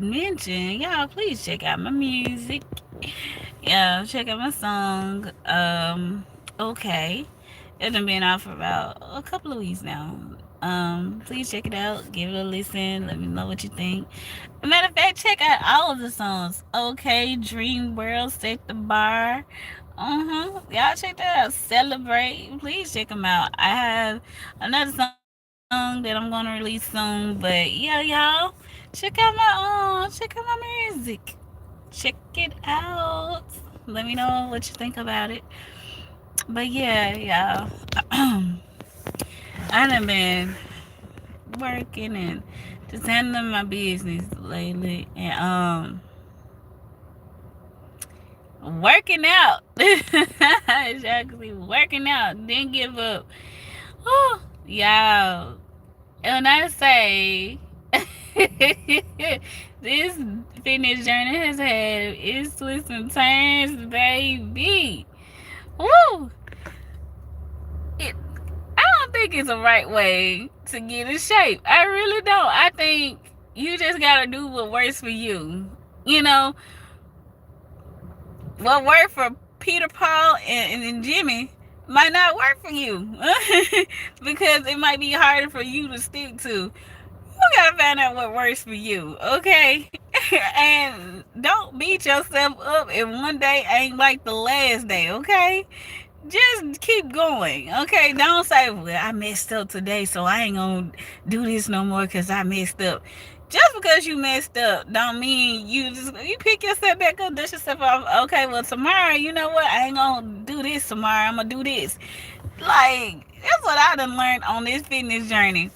mention, y'all, please check out my music. Yeah, check out my song. Okay. It's been out for about a couple of weeks now. Please check it out. Give it a listen. Let me know what you think. Matter of fact, check out all of the songs. Okay, Dream World, Set the Bar. Y'all check that out. Celebrate. Please check them out. I have another song that I'm gonna release soon. But yeah, y'all, check out my music. Check it out. Let me know what you think about it. But yeah, y'all. I done been working and just handling my business lately, and working out. Exactly, working out. Didn't give up. Oh, y'all. And I say, this fitness journey has had its twists and turns, baby. Woo! It, I don't think it's the right way to get in shape. I really don't. I think you just gotta do what works for you. You know, what worked for Peter, Paul, and Jimmy might not work for you because it might be harder for you to stick to. You gotta find out what works for you, okay? And don't beat yourself up if one day ain't like the last day, okay? Just keep going, okay? Don't say, well, I messed up today, so I ain't gonna do this no more because I messed up. Just because you messed up don't mean you pick yourself back up, dust yourself off. Okay, well, tomorrow, you know what? I ain't gonna do this tomorrow. I'm gonna do this. Like, that's what I done learned on this fitness journey.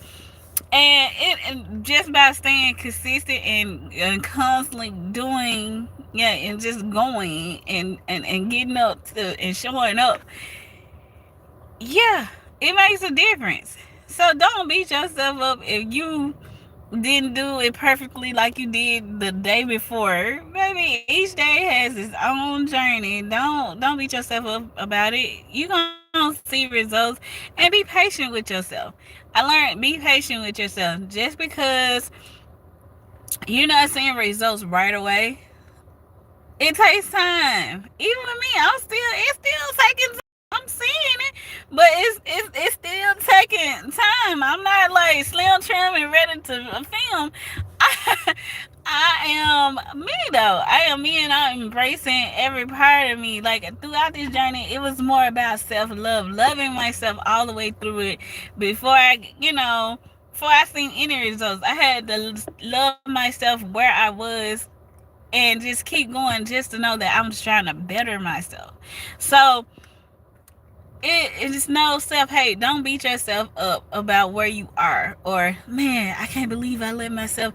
And just by staying consistent and constantly doing, yeah, and just going and getting up to and showing up, yeah, it makes a difference. So don't beat yourself up if you didn't do it perfectly like you did the day before. Baby, each day has its own journey. Don't beat yourself up about it. You gonna see results, and be patient with yourself. I learned, be patient with yourself. Just because you're not seeing results right away, it takes time. Even with me, it's still taking time. I'm seeing it, but it's still taking time. I'm not like slim trim and ready to film. I, I am me though. I am me, and I'm embracing every part of me. Like throughout this journey, it was more about self love, loving myself all the way through it. Before before I seen any results, I had to love myself where I was and just keep going just to know that I'm just trying to better myself. So it's no self-hate. Don't beat yourself up about where you are, or man, I can't believe I let myself.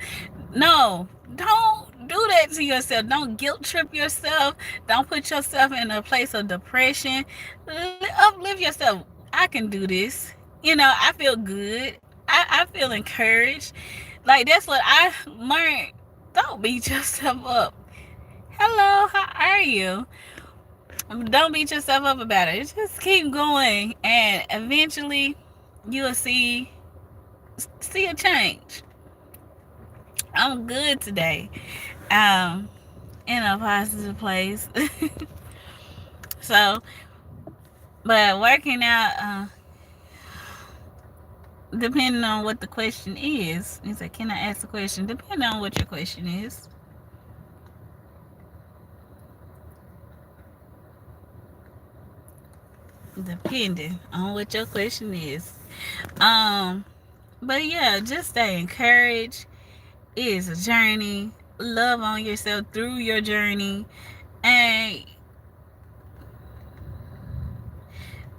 No, don't do that to yourself. Don't guilt trip yourself. Don't put yourself in a place of depression. Uplift yourself. I can do this. I feel good. I feel encouraged. Like that's what I learned. Don't beat yourself up. Hello, how are you? Don't beat yourself up about it. Just keep going, and eventually, you'll see a change. I'm good today, um, in a positive place. So, but working out, depending on what the question is, he said, "Can I ask a question?" Depending on what your question is. Depending on what your question is. Um, but yeah, just stay encouraged. It is a journey. Love on yourself through your journey. And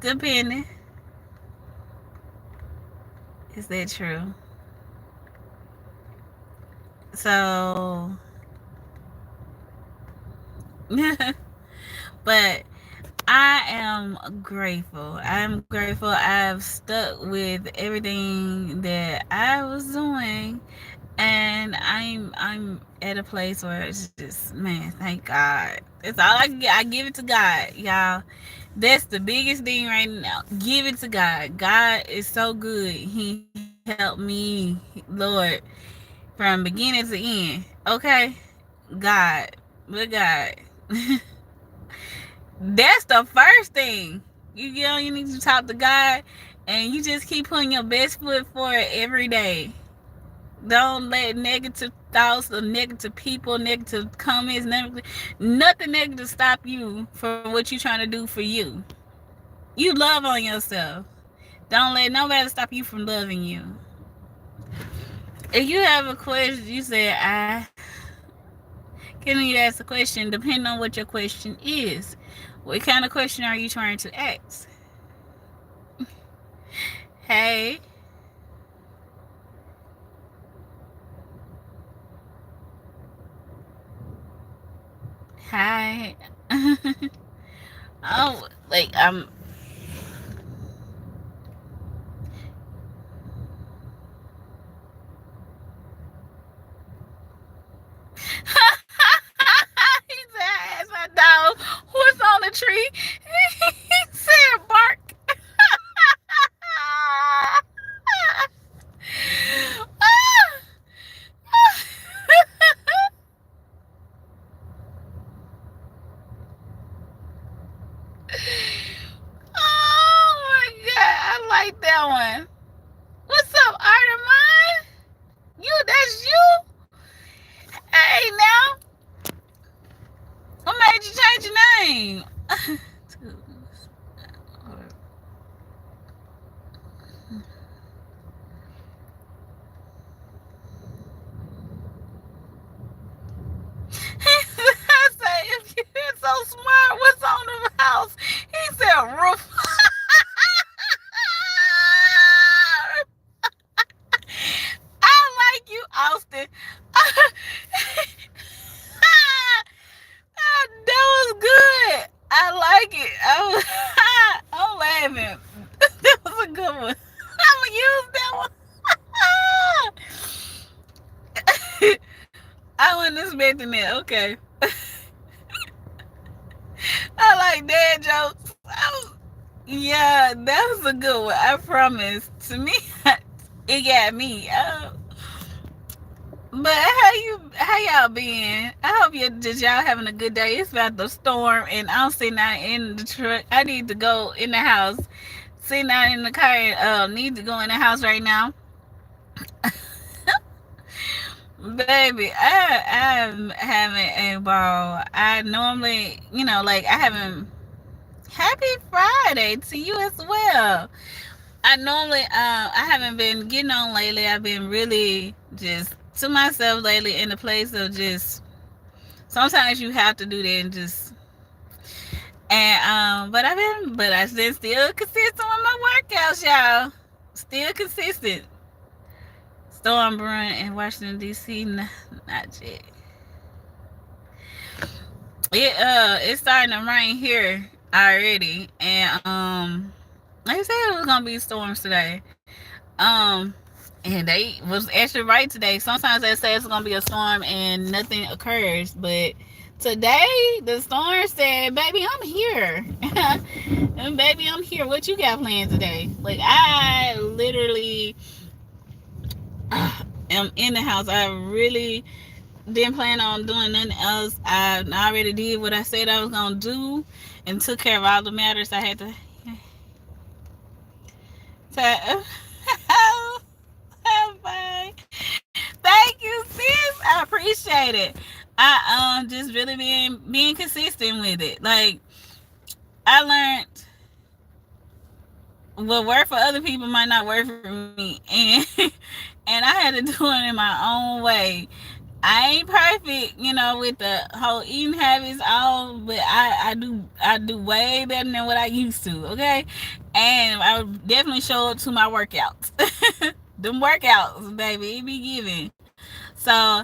depending, is that true? So, but I am grateful. I'm grateful I've stuck with everything that I was doing, and I'm at a place where it's just, man, thank God. It's all I give it to God, y'all. That's the biggest thing right now. Give it to God. God is so good. He helped me, Lord, from beginning to end. Okay? God. But God. That's the first thing. You need to talk to God, and you just keep putting your best foot forward every day. Don't let negative thoughts or negative people, negative comments, nothing negative stop you from what you're trying to do for you. You love on yourself. Don't let nobody stop you from loving you. If you have a question, you say, can you ask a question depending on what your question is? What kind of question are you trying to ask? Hey, hi. Oh, like I'm. He said, I asked my dog what's on the tree. He said bark. Oh my god, I like that one. What's up, Artemon? That's you? Hey now, what made you change your name? I say, if you're so smart, what's on the house? He said roof. I like you, Austin. That was good. I like it. I'm laughing. That was a good one. I'm gonna use that one. I wasn't expecting that. Okay. I like dad jokes. Yeah, that was a good one. I promise. To me, it got me. But how y'all been? I hope y'all having a good day. It's about the storm, and I'm sitting out in the truck. I need to go in the house. Sitting out in the car, and need to go in the house right now. Baby, I'm having a ball. I normally, like I haven't. Happy Friday to you as well. I normally, I haven't been getting on lately. I've been really just to myself lately in the place of just. Sometimes you have to do that and just. And but I've been still consistent with my workouts, y'all. Still consistent. Storm brewing in Washington D.C. Not yet. It's starting to rain here already, and like I said, it was gonna be storms today. And they was actually right today. Sometimes they say it's gonna be a storm and nothing occurs, but today the storm said, "Baby, I'm here." And baby, I'm here. What you got planned today? Like I literally am in the house. I really didn't plan on doing nothing else. I already did what I said I was gonna do and took care of all the matters I had to. Bye. Thank you, sis. I appreciate it. I just really being consistent with it. Like I learned what worked for other people might not work for me, and I had to do it in my own way. I ain't perfect, with the whole eating habits, all, but I do way better than what I used to. Okay, and I would definitely show up to my workouts. Them workouts, baby, it be giving. So,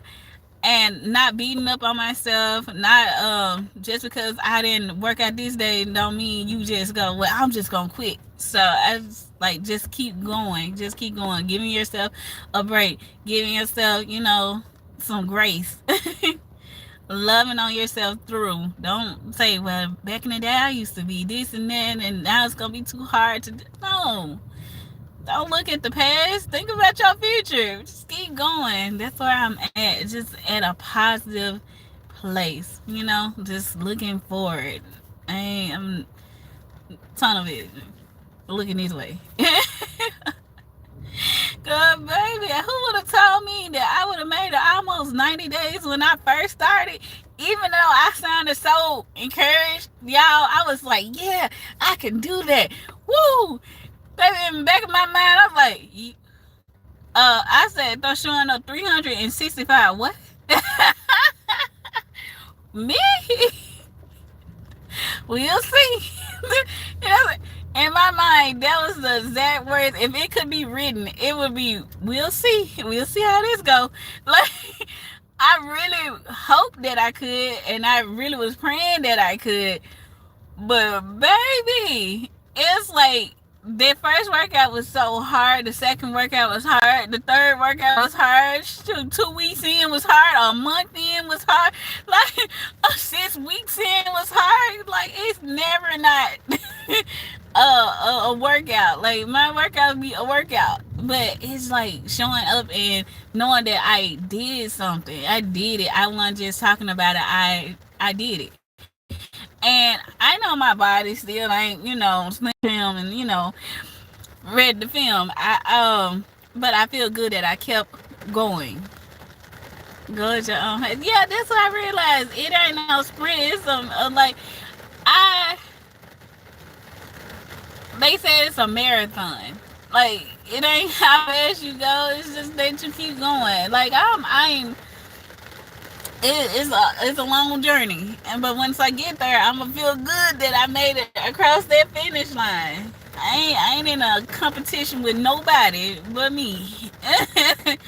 and not beating up on myself, not just because I didn't work out this day don't mean you just go, well, I'm just gonna quit. So I just like just keep going, giving yourself a break, giving yourself, some grace. Loving on yourself through. Don't say, well, back in the day I used to be this and that and now it's gonna be too hard to do. No. Don't look at the past. Think about your future. Just keep going. That's where I'm at. Just at a positive place. Just looking forward. I'm tunnel vision. Looking this way. Good baby. Who would have told me that I would have made it almost 90 days when I first started? Even though I sounded so encouraged, y'all, I was like, yeah, I can do that. Woo! Baby, in the back of my mind, I was like, I said, they're showing up 365. What? Me? We'll see. In my mind, that was the exact words. If it could be written, it would be, we'll see. We'll see how this go. Like, I really hoped that I could, and I really was praying that I could. But baby, it's like the first workout was so hard. The second workout was hard. The third workout was hard. 2 weeks in was hard. A month in was hard. Like 6 weeks in was hard. Like it's never not a workout. Like my workout be a workout, but it's like showing up and knowing that I did something. I did it. I wasn't just talking about it. I did it. And I know my body still ain't, film and read the film. But I feel good that I kept going. Go at your own head. Yeah, that's what I realized. It ain't no sprint. It's some like I. They said it's a marathon. Like it ain't how fast you go. It's just that you keep going. Like I'm it's a long journey, but once I get there, I'm gonna feel good that I made it across that finish line. I ain't in a competition with nobody but me. I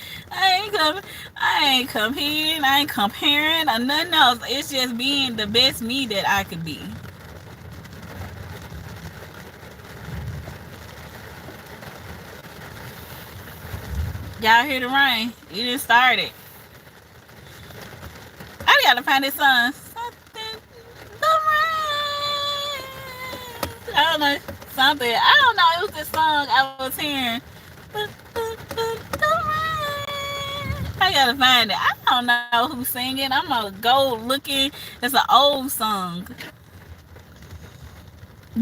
ain't competing. I ain't comparing or nothing else. It's just being the best me that I could be. Y'all hear the rain? You didn't start it. I gotta find this song. Something the rain. I don't know. Something. I don't know. It was this song I was hearing. I gotta find it. I don't know who's singing. I'm gonna go looking. It's an old song.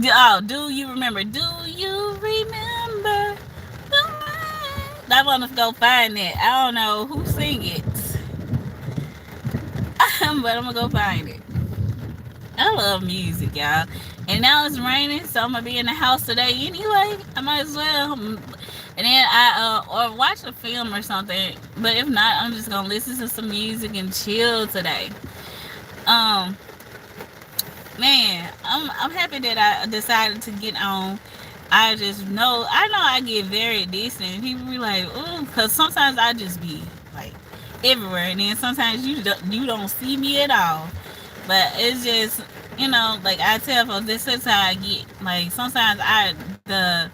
Oh, do you remember? Do you remember? I want to go find it. I don't know who sing it. But I'm gonna go find it. I love music, y'all. And now it's raining, so I'm gonna be in the house today anyway. I might as well. And then or watch a film or something. But if not, I'm just gonna listen to some music and chill today. Man, I'm happy that I decided to get on. I get very decent. People be like, ooh, because sometimes I just be like everywhere, and then sometimes you don't see me at all. But it's just, like I tell folks, this is how I get. Like sometimes the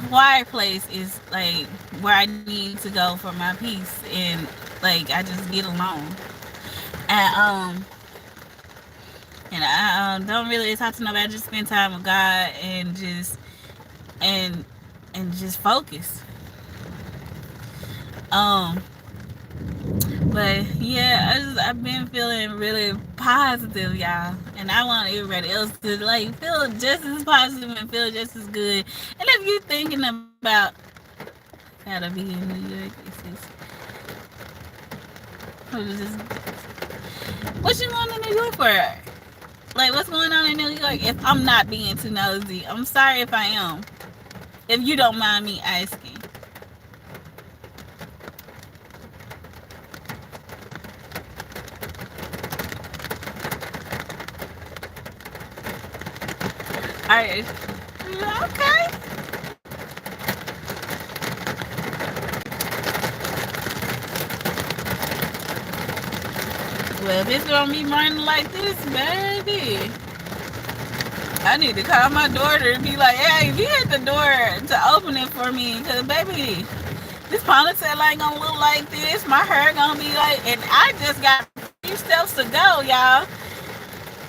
quiet place is like where I need to go for my peace, and like I just get alone. And I don't really talk to nobody. I just spend time with God and just and just focus. But yeah, I've been feeling really positive, y'all, and I want everybody else to like feel just as positive and feel just as good. And if you're thinking about gotta be in New York, what you going to New York for? Like, what's going on in New York? If I'm not being too nosy, I'm sorry if I am. If you don't mind me asking. Alright. Okay. Well, if it's gonna be raining like this, baby, I need to call my daughter and be like, hey, if you hit the door to open it for me, because, baby, this ponytail ain't gonna look like this. My hair gonna be like, and I just got a few steps to go, y'all.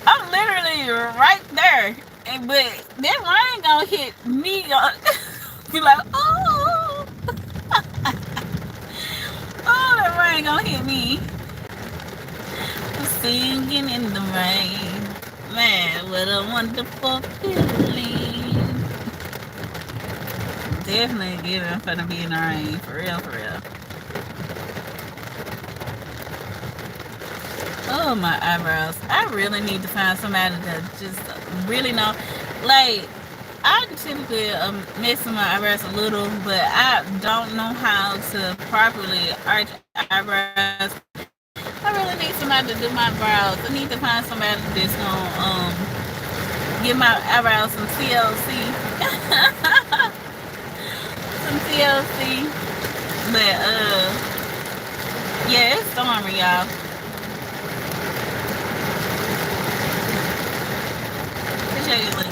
I'm literally right there. But that rain gonna hit me Be like, oh, oh, the rain gonna hit me. I'm singing in the rain. Man, what a wonderful feeling. Definitely giving for to be in the rain. For real, for real. Oh, my eyebrows. I really need to find somebody that just really know. Like, I typically mess with my eyebrows a little, but I don't know how to properly arch eyebrows. I really need somebody to do my brows. I need to find somebody that's gonna give my eyebrows some TLC. Some TLC. But yeah, it's stormy, y'all. Let's show you like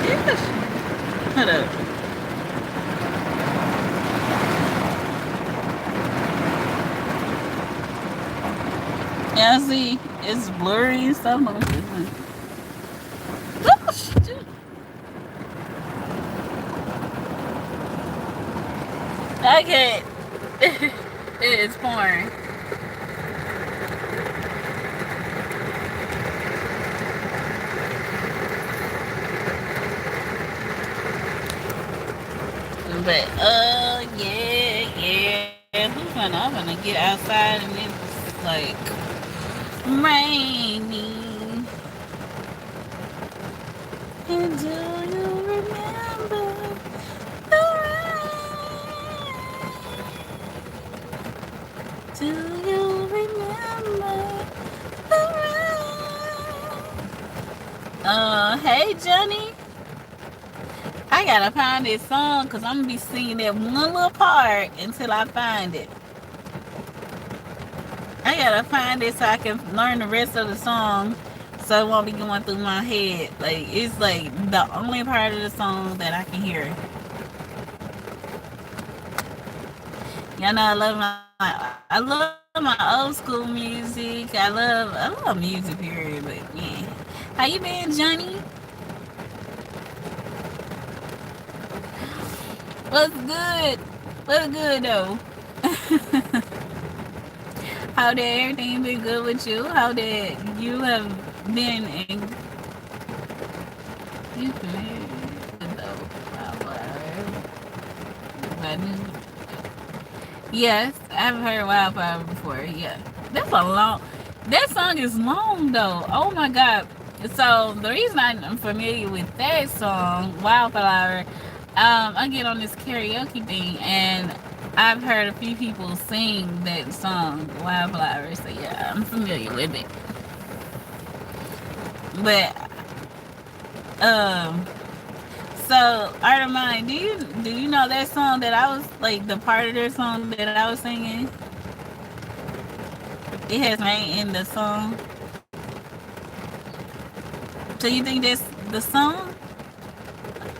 yes. Hold up. Yeah, see, it's blurry and stuff. Oh, shoot. I can't. It's pouring. But yeah. I'm gonna get outside and it's like raining. And do you remember the rain? Do you remember the rain? Hey Johnny. I gotta find this song because I'm gonna be singing that one little part until I find it. I gotta find it so I can learn the rest of the song so it won't be going through my head. Like it's like the only part of the song that I can hear. Y'all know I love my old school music. I love music period, but yeah. How you been, Johnny? What's good? What's good though? How did everything been good with you? How did you have been in you though? Yes, I've heard Wildflower before. Yeah. That's a long that song is long though. Oh my god. So the reason I'm familiar with that song, Wildflower, I get on this karaoke thing and I've heard a few people sing that song, Wildflower. So yeah, I'm familiar with it. But um so Art of Mine, do you know that song that I was like the part of their song that I was singing? It has rain in the song. So you think that's the song?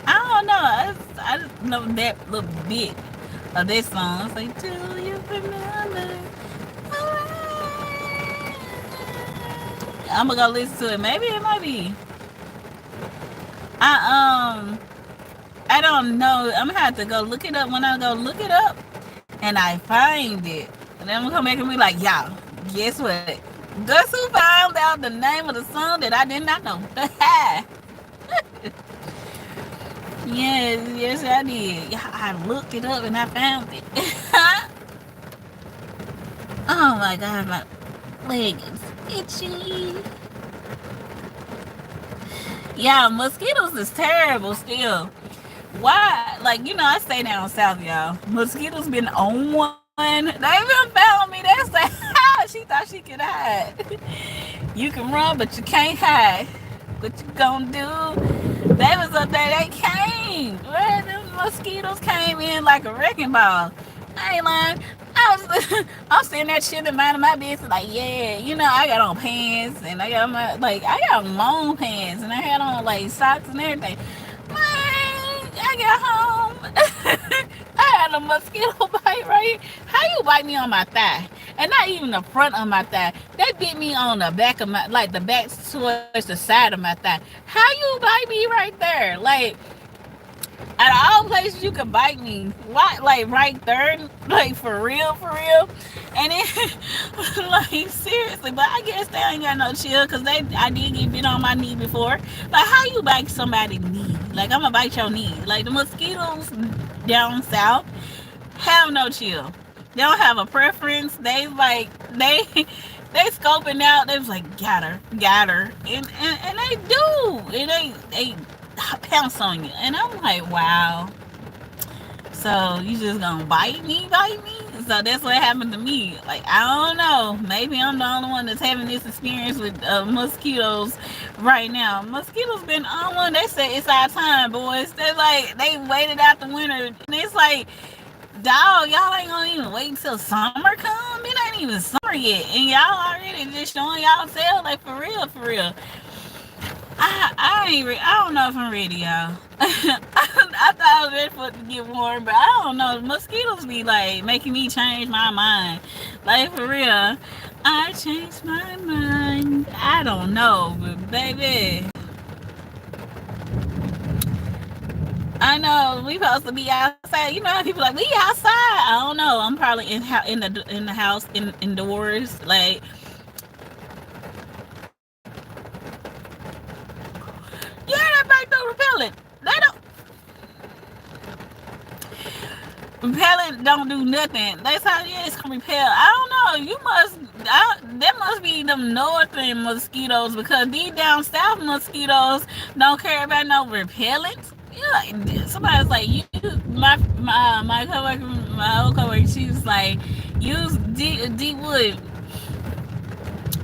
I don't know. I just know that little bit of this song. It's like, do you remember? I'm gonna go listen to it. Maybe it might be. I don't know. I'm gonna have to go look it up. When I go look it up and I find it, and then I'm gonna come back and be like, y'all, guess what? Guess who found out the name of the song that I did not know? Yes, I did. I looked it up and I found it. Oh my god, my leg is itchy. Yeah, mosquitoes is terrible still. Why? Like, I stay down south, y'all. Mosquitoes been on one. They even found me. They say, she thought she could hide. You can run, but you can't hide. What you gonna do? They was up there. They came. Where the mosquitoes came in like a wrecking ball. I ain't lying. I'm sitting there chilling, minding my business, like, yeah, I got on pants, and I got I got long pants, and I had on, socks and everything. Man, I got home. I had a mosquito bite right here. How you bite me on my thigh? And not even the front of my thigh. They bit me on the back of my, the back towards the side of my thigh. How you bite me right there? Out of all places you could bite me, why, like right there, like for real, and then like seriously, but I guess they ain't got no chill because I did get bit on my knee before. Like how you bite somebody's knee? Like I'm gonna bite your knee. Like the mosquitoes down south have no chill. They don't have a preference. They like they scoping out. They was like got her, and they do, and they pounce on you, and I'm like, wow. So you just gonna bite me? So that's what happened to me. Like I don't know. Maybe I'm the only one that's having this experience with mosquitoes right now. Mosquitoes been on one. They say it's our time, boys. They like they waited out the winter, and it's like, dog, y'all ain't gonna even wait until summer come. It ain't even summer yet, and y'all already just showing y'all tail. Like for real, for real. I don't know if I'm ready, y'all. I thought I was ready for it to get warm, but I don't know. Mosquitoes be like making me change my mind. Like for real, I changed my mind. I don't know, but baby, I know we supposed to be outside. You know how people like we outside. I don't know. I'm probably in the house indoors. Like yeah, that bike don't repel it. They don't. Repellent don't do nothing. That's how it's gonna repel. I don't know. That must be them northern mosquitoes because these down south mosquitoes don't care about no repellent. Yeah, like, somebody's like you. My coworker, my old coworker, she was like, use deep wood.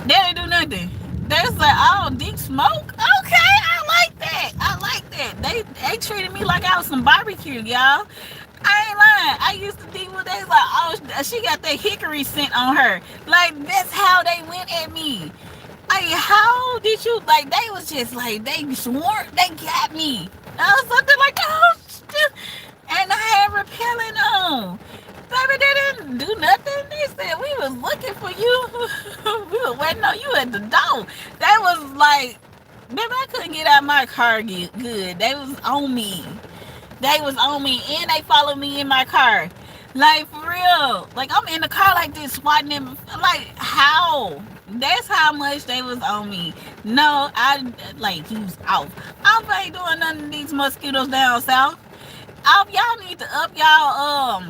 They didn't do nothing. They was like, oh, deep smoke. Okay, I like that. I like that. They treated me like I was some barbecue, y'all. I ain't lying. I used to deal with. They was like, oh, she got that hickory scent on her. Like that's how they went at me. Like how did you? Like they was just like they swore they got me. I was something like, oh, and I had repellent on. Baby, they didn't do nothing. They said we was looking for you. We were waiting on you at the door. That was like, baby, I couldn't get out of my car good. They was on me. They was on me and they followed me in my car. Like for real. Like I'm in the car like this swatting them. Like how? That's how much they was on me. No, I like he was off. I ain't doing none of these mosquitoes down south. Y'all need to up y'all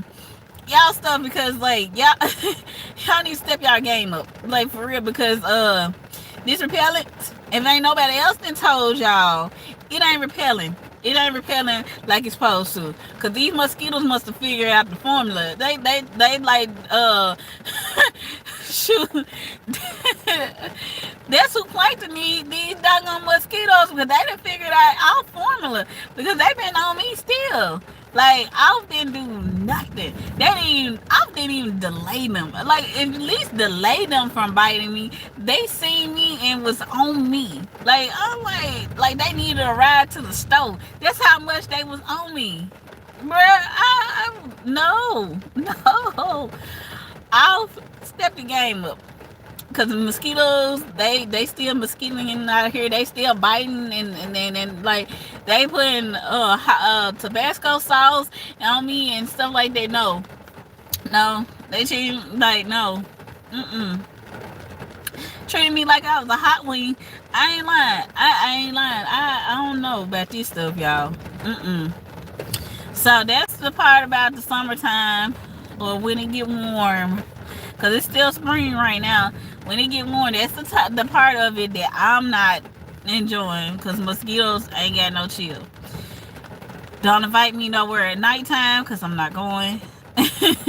stuff because like y'all need to step y'all game up. Like for real because this repellent, if ain't nobody else done told y'all, it ain't repelling. It ain't repelling like it's supposed to. Cause these mosquitoes must have figured out the formula. They like shoot. That's who plankton these doggone mosquitoes because they done figured out our formula. Because they been on me still. Like I didn't do nothing. I didn't even delay them. Like at least delay them from biting me. They seen me and was on me. Like I'm like they needed a ride to the store. That's how much they was on me, bruh. No. I'll step the game up. Cause the mosquitoes, they still mosquitoing out here. They still biting and like they putting Tabasco sauce on me and stuff like that. No, they treat like no, treating me like I was a hot wing. I ain't lying. I ain't lying. I don't know about this stuff, y'all. So that's the part about the summertime or when it get warm. Cause it's still spring right now. When it get warm, that's the part of it that I'm not enjoying. Cause mosquitoes ain't got no chill. Don't invite me nowhere at nighttime, cause I'm not going. First of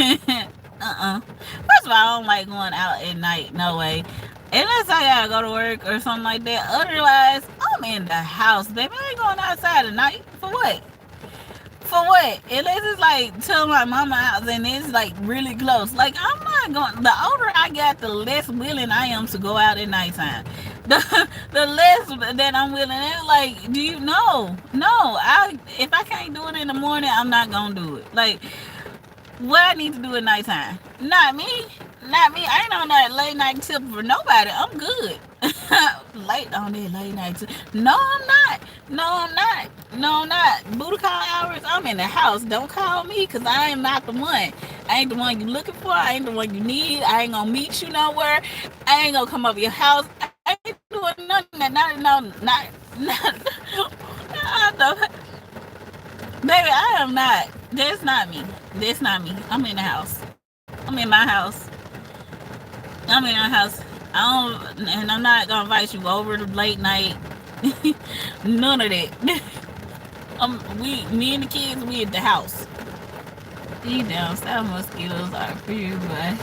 all, I don't like going out at night. No way. Unless I gotta go to work or something like that. Otherwise, I'm in the house, baby. I ain't going outside at night. For what? For what? Unless it's like to my mama house and it's like really close. Like I'm not going. The older I got, the less willing I am to go out at nighttime. The less that I'm willing. And like, do you know? No, if I can't do it in the morning, I'm not gonna do it. Like, what I need to do at nighttime? Not me. I ain't on that late night tip for nobody. I'm good. Late on that late night tip. No, I'm not. No, not booty call hours. I'm in the house. Don't call me because I am not the one. I ain't the one you looking for. I ain't the one you need. I ain't gonna meet you nowhere. I ain't gonna come over your house. I ain't doing none of that. Baby, I am not. That's not me. That's not me. I'm in the house. I'm in my house. I'm in our house. I don't, and I'm not gonna invite you over to late night. None of that. Me and the kids, we at the house. These down south mosquitoes are pretty bad.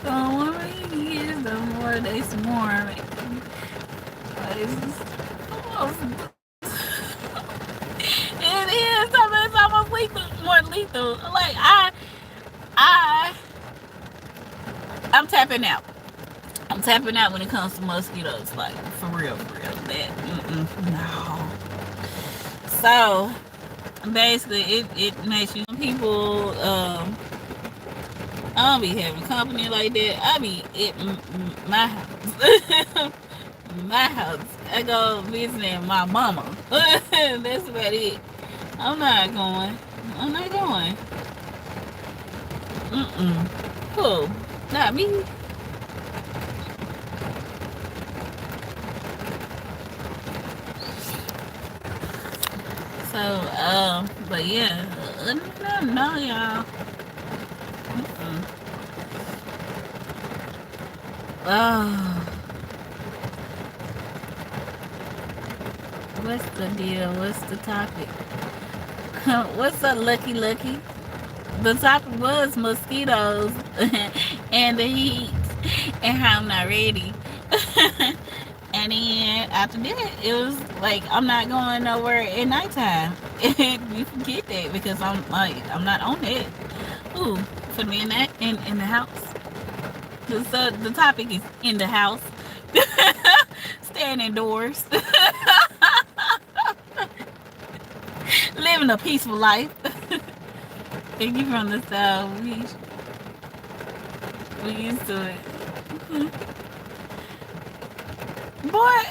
So more years, the more they swarm. It's almost, it is. I mean, it's almost lethal, more lethal. Like I, I'm tapping out. I'm tapping out when it comes to mosquitoes. Like for real, for real. That no. So basically, it makes you people. I don't be having company like that. I be at my house. My house. I go visiting my mama. That's about it. I'm not going. I'm not going. Who? Not me. So, but yeah, no, y'all. Oh, what's the deal? What's the topic? What's up, lucky? The topic was mosquitoes and the heat and how I'm not ready. And then after that, it was like I'm not going nowhere at nighttime. You forget that because I'm not on that. Ooh, put me in that in the house. So the topic is in the house. Staying indoors. Living a peaceful life. If you from the south, we used to it. Boy,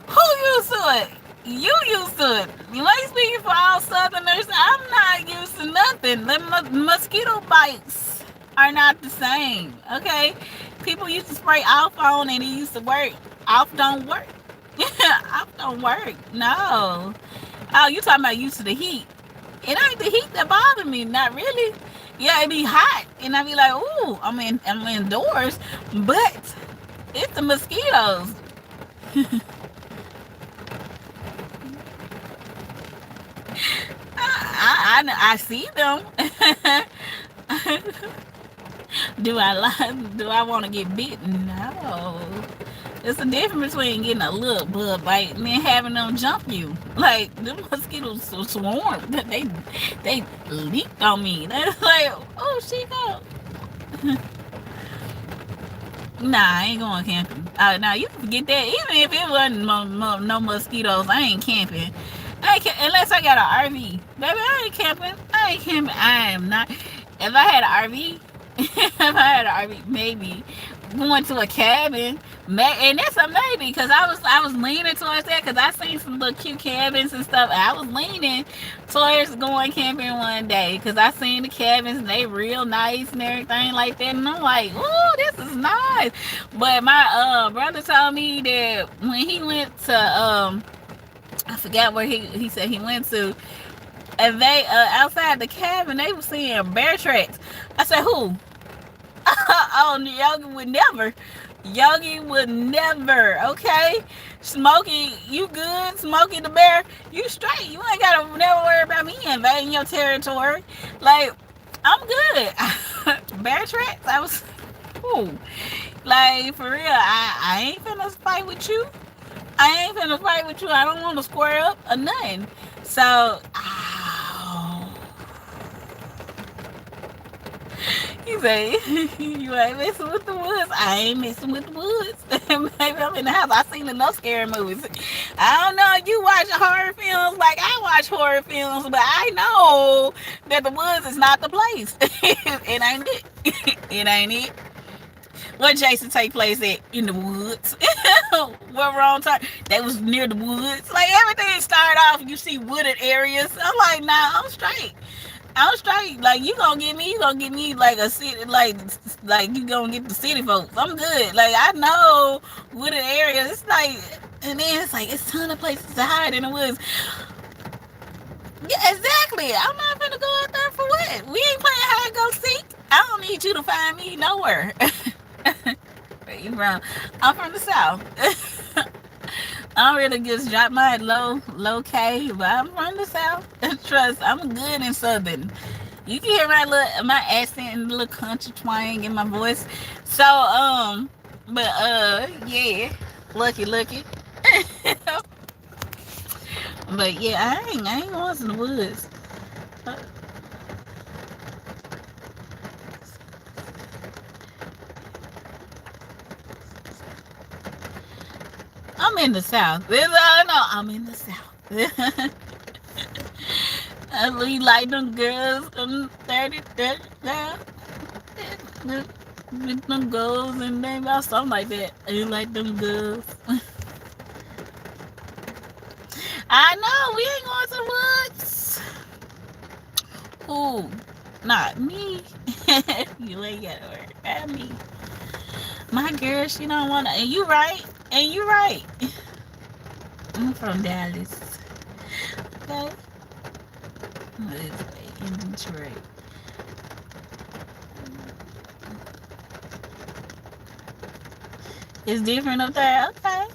who used to it? You used to it. You ain't speaking for all Southerners. I'm not used to nothing. The mosquito bites are not the same. Okay, people used to spray off on and it used to work. Off don't work. Off don't work. No. Oh, you talking about used to the heat? It ain't the heat that bothers me. Not really. Yeah, it be hot, and I be like, ooh, I'm indoors, but it's the mosquitoes. I see them. Do I want to get bitten? No. It's a difference between getting a little bug bite and then having them jump you. Like them mosquitoes swarm. They leaped on me. That's like, oh, she go. Nah, I ain't going camping. Now you can forget that. Even if it wasn't no mosquitoes, I ain't camping. Unless I got an RV. Baby, I ain't camping. I am not. If I had an RV, maybe going to a cabin, and that's a maybe because I was leaning towards that because I seen some little cute cabins and stuff. I was leaning towards going camping one day because I seen the cabins and they real nice and everything like that, and I'm like, ooh, this is nice. But my brother told me that when he went to I forgot where he said he went to, and they outside the cabin they were seeing bear tracks. I said, who? Oh, Yogi would never. Yogi would never. Okay, Smokey, you good? Smokey the bear, you straight. You ain't gotta never worry about me invading your territory. Like, I'm good. Bear tracks. I was. Ooh. Like, for real, I ain't finna fight with you. I ain't finna fight with you. I don't want to square up or nothing. So, he said, you ain't messing with the woods. I ain't messing with the woods. Maybe I'm in the house. I seen enough scary movies. I don't know if you watch horror films like I watch horror films, but I know that the woods is not the place. It ain't it. It ain't it. Where Jason take place at? In the woods. What wrong time? They was near the woods. Like everything started off, you see wooded areas. I'm like, nah, I'm straight. I'm straight. Like you gonna get me like a city, like you gonna get the city folks. I'm good. Like I know wooded areas. It's like, and then it's like it's a ton of places to hide in the woods. Yeah, exactly. I'm not gonna go out there for what? We ain't playing hide and go seek. I don't need you to find me nowhere. Where you from? I'm from the south. I'm really just drop my low K, but I'm from the south. Trust, I'm good in southern. You can hear my accent and the little country twang in my voice. So but yeah, lucky. But yeah, I ain't going to the woods. I'm in the south. That's all I know. I'm in the south. I really like them girls. 30 now. With them girls and name out something like that. I like them girls. I know we ain't going to the woods. Ooh, not me. You ain't gotta worry about me. My girl, she don't wanna. And you right. I'm from Dallas. Okay. In Detroit. It's different up there. Okay.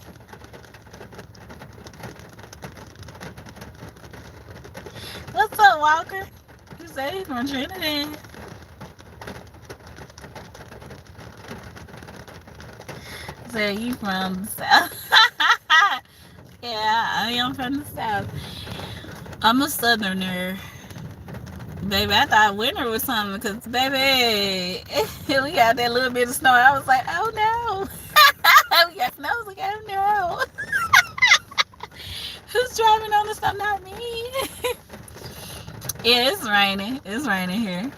What's up, Walker? You say he's from Trinidad. So you from the south? Yeah, I am from the south. I'm a southerner. Baby, I thought winter was something because, baby, we got that little bit of snow. I was like, oh no. We got snow. I was like, oh no. Who's driving on the snow? Not me. Yeah, it's raining. It's raining here.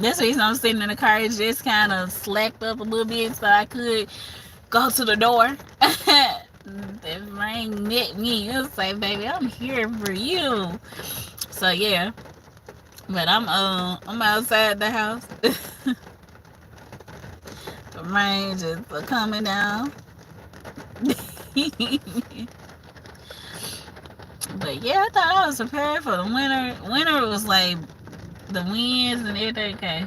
That's the reason I'm sitting in the car. It just kind of slacked up a little bit so I could go to the door. The rain met me. It was like, baby, I'm here for you. So yeah. But I'm outside the house. The rain just coming down. But yeah, I thought I was prepared for the winter. Winter was like the winds and everything. Okay.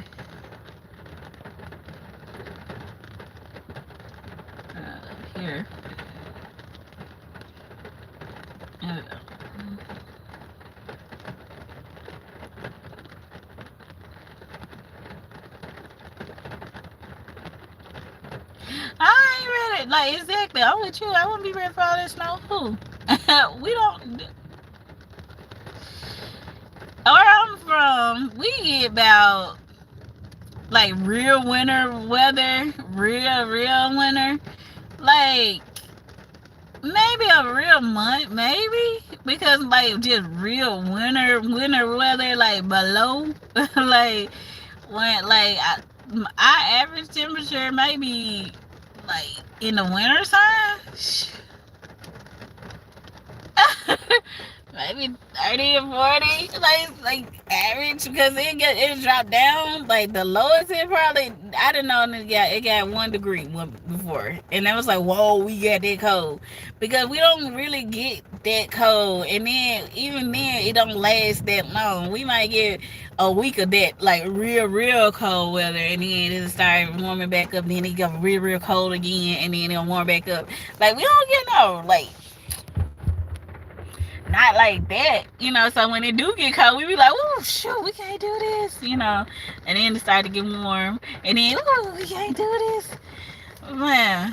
Here. I ain't ready. Like, exactly. I'm with you. I wouldn't be ready for all this snow. Who? We don't. Where I'm from, we get about like real winter weather, real winter. Like maybe a real month, maybe because like just real winter weather, like below, like when like our average temperature maybe like in the winter time. Maybe 30 or 40, like average, because it dropped down. Like the lowest it probably, I didn't know, it got 1 degree before, and that was like, whoa, we got that cold, because we don't really get that cold, and then even then it don't last that long. We might get a week of that like real cold weather, and then it start warming back up, then it got real cold again, and then it'll warm back up. Like we don't get no like not like that, so when it do get cold, we be like, oh shoot, we can't do this, and then it started to get warm, and then, oh, we can't do this, man.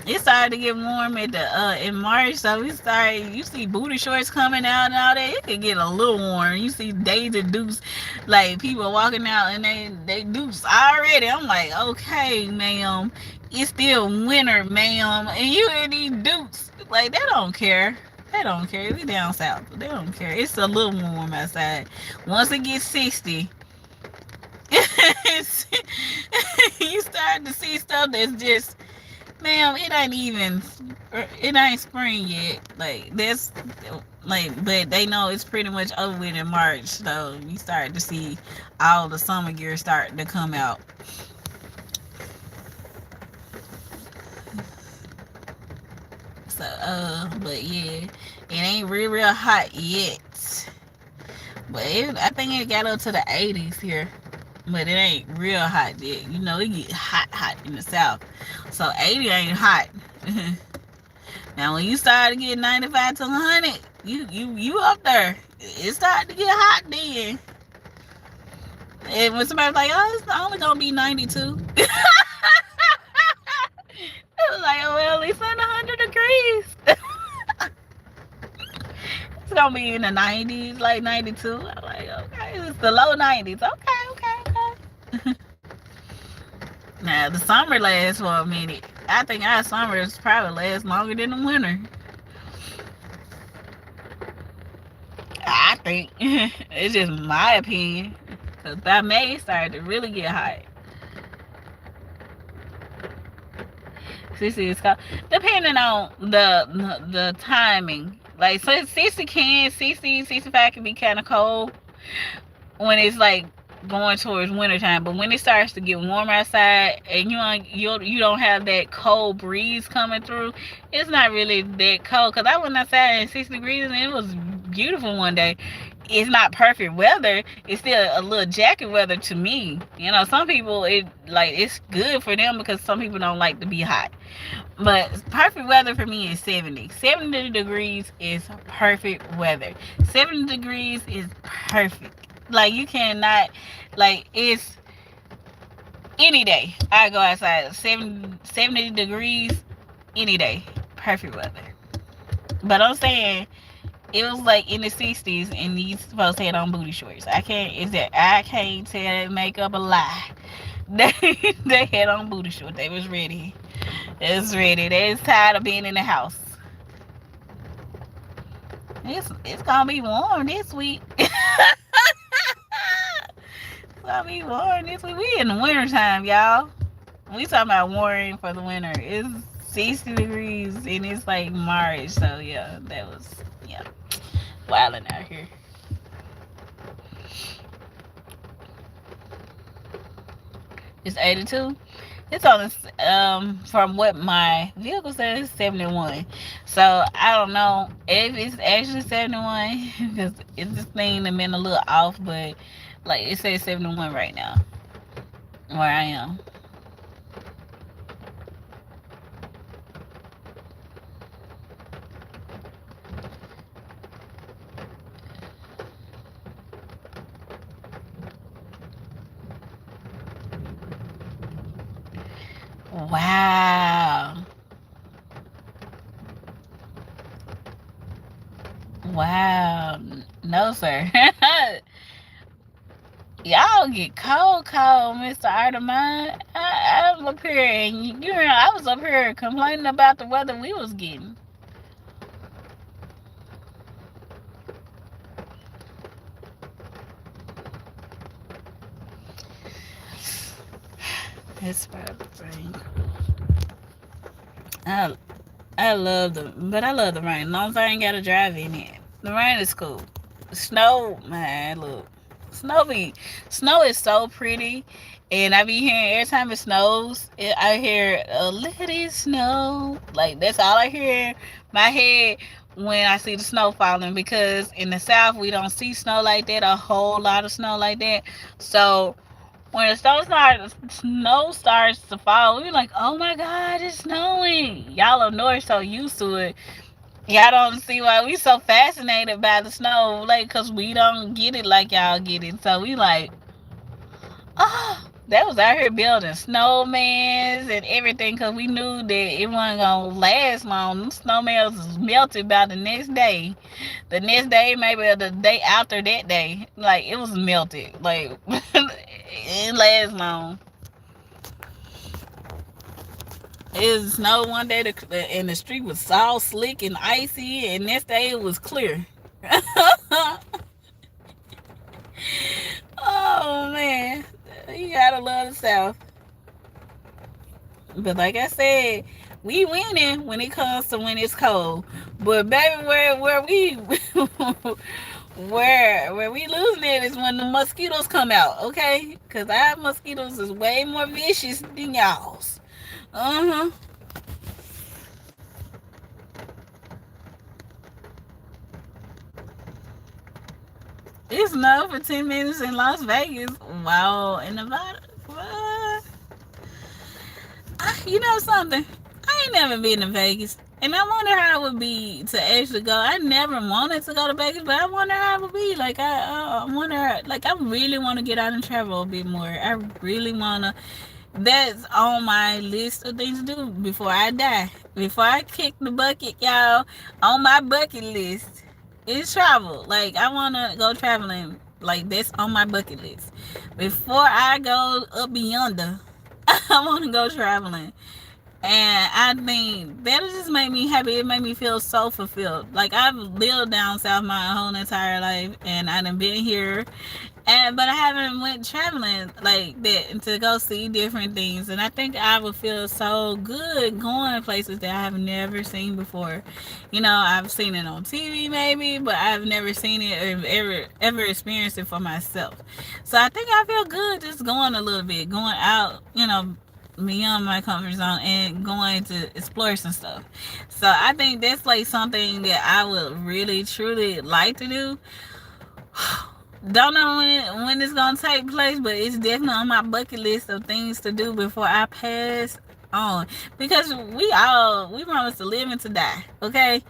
It started to get warm in March, so we started, you see booty shorts coming out and all that. It could get a little warm. You see Daisy Deuce, like people walking out and they Deuce already. I'm like, okay, ma'am, it's still winter, ma'am, and you in these Deuce, like they don't care. They don't care. We down south. They don't care. It's a little warm outside. Once it gets 60, you start start to see stuff that's just, ma'am, it ain't spring yet. Like that's like, but they know it's pretty much over with in March, so you start to see all the summer gear starting to come out. So, but yeah, it ain't real hot yet. But I think it got up to the 80s here. But it ain't real hot yet. You know, it get hot in the south. So 80 ain't hot. Now when you start to get 95 to 100, you up there. It started to get hot then. And when somebody's like, oh, it's only gonna be 92. It was like, oh well, it's under 100 degrees. It's gonna be in the 90s, like 92. I'm like, okay, it's the low 90s. Okay. Now the summer lasts for a minute. I think our summers probably last longer than the winter. I think it's just my opinion. Cause by May it started to really get hot. Sixty is cold, depending on the timing. Like so 65 can be kind of cold when it's like going towards wintertime. But when it starts to get warm outside and you don't have that cold breeze coming through, it's not really that cold. Cause I went outside in 60 degrees and it was beautiful one day. It's not perfect weather. It's still a little jacket weather to me. You know, some people it's good for them because some people don't like to be hot. But perfect weather for me is 70. 70 degrees is perfect weather. 70 degrees is perfect. Like you cannot, like it's any day. I go outside 70 degrees any day. Perfect weather. But I'm saying it was like in the 60s and these folks had on booty shorts. I can't tell, make up a lie. They had on booty shorts. They was ready. They was ready. They was tired of being in the house. It's gonna be warm this week. It's gonna be warm this week. We in the winter time, y'all. We talking about warm for the winter. It's 60 degrees and it's like March. So yeah, wilding out here. It's 82. It's on from what my vehicle says, 71. So I don't know if it's actually 71 because it's this thing that been a little off, but like it says 71 right now where I am. Wow. Wow. No, sir. Y'all get cold, Mr. Artemine. I'm up here and I was up here complaining about the weather we was getting. It's probably I I love the rain. As long as I ain't gotta drive in it. The rain is cool. Snow, man, look. Snow is so pretty. And I be hearing every time it snows, I hear let it snow. Like that's all I hear in my head when I see the snow falling, because in the south we don't see snow like that, a whole lot of snow like that. So when the snow starts to fall, we're like, oh my god, it's snowing. Y'all up north so used to it. Y'all don't see why we so fascinated by the snow, like, cause we don't get it like y'all get it. So we like, oh, that was out here building snowmans and everything, cause we knew that it wasn't gonna last long. Them snowmans was melted by the next day. The next day, maybe the day after that day, like it was melted. Like it didn't last long. It snowed one day and the street was all slick and icy, and next day it was clear. Oh man, you gotta love the South. But like I said, we winning when it comes to when it's cold. But baby, where we where we losing it is when the mosquitoes come out, okay? Cause our mosquitoes is way more vicious than y'all's. Uh huh. It snowed for 10 minutes in Las Vegas. Wow, in Nevada. What? You know something? I ain't never been to Vegas. And I wonder how it would be to actually go. I never wanted to go to Vegas, but I wonder how it would be. Like I wonder, like I really want to get out and travel a bit more. I really wanna. That's on my list of things to do before I die. Before I kick the bucket, y'all, on my bucket list is travel. Like I wanna go traveling. Like that's on my bucket list. Before I go up yonder, I wanna go traveling. And I think that'll just make me happy. It made me feel so fulfilled. Like I've lived down south my whole entire life, and I done been here, and but I haven't went traveling like that to go see different things. And I think I would feel so good going to places that I have never seen before. You know, I've seen it on TV maybe, but I've never seen it or ever experienced it for myself. So I think I feel good just going a little bit, going out. You know, beyond my comfort zone and going to explore some stuff. So I think that's like something that I would really truly like to do. Don't know when it's gonna take place, but it's definitely on my bucket list of things to do before I pass on. Because we promise to live and to die. Okay,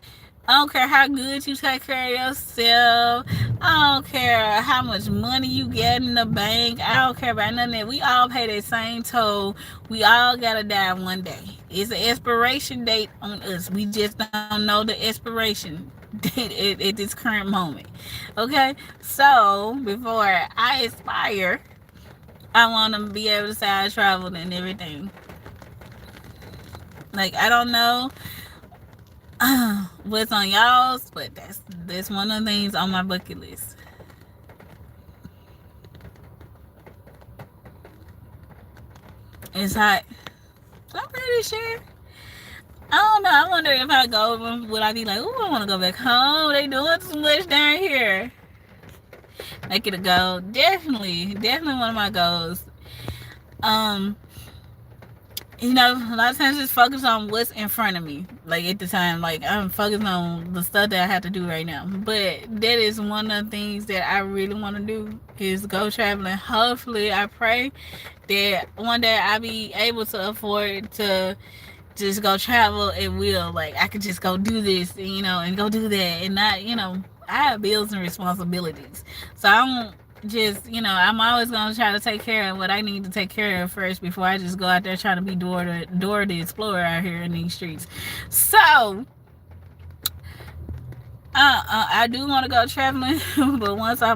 I don't care how good you take care of yourself. I don't care how much money you get in the bank. I don't care about none of that. We all pay that same toll. We all gotta die one day. It's an expiration date on us. We just don't know the expiration date at this current moment. Okay? So before I expire, I wanna be able to say I traveled and everything. Like I don't know what's on y'all's, but that's one of the things on my bucket list. It's hot. I'm pretty sure. I don't know. I wonder if I go, would I be like, "Ooh, I want to go back home. They doing too much down here." Make it a goal. Definitely one of my goals. Um, you know, a lot of times just focus on what's in front of me. Like at the time, like I'm focused on the stuff that I have to do right now. But that is one of the things that I really want to do is go traveling. Hopefully, I pray that one day I'll be able to afford to just go travel at will. Like I could just go do this, you know, and go do that, and not, you know, I have bills and responsibilities, so I don't just, you know, I'm always gonna try to take care of what I need to take care of first before I just go out there trying to be door to explorer out here in these streets. So I do want to go traveling, but once I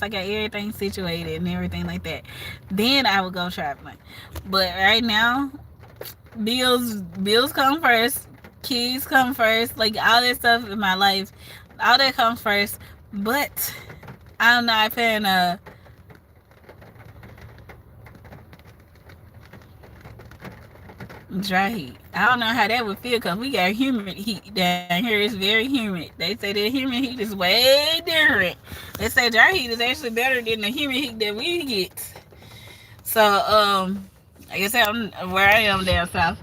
got everything situated and everything like that, then I will go traveling. But right now, bills come first, kids come first, like all that stuff in my life, all that comes first. But I'm not paying dry heat. I don't know how that would feel because we got humid heat down here. It's very humid. They say that humid heat is way different. They say dry heat is actually better than the humid heat that we get. So like I said, I'm where I am down south.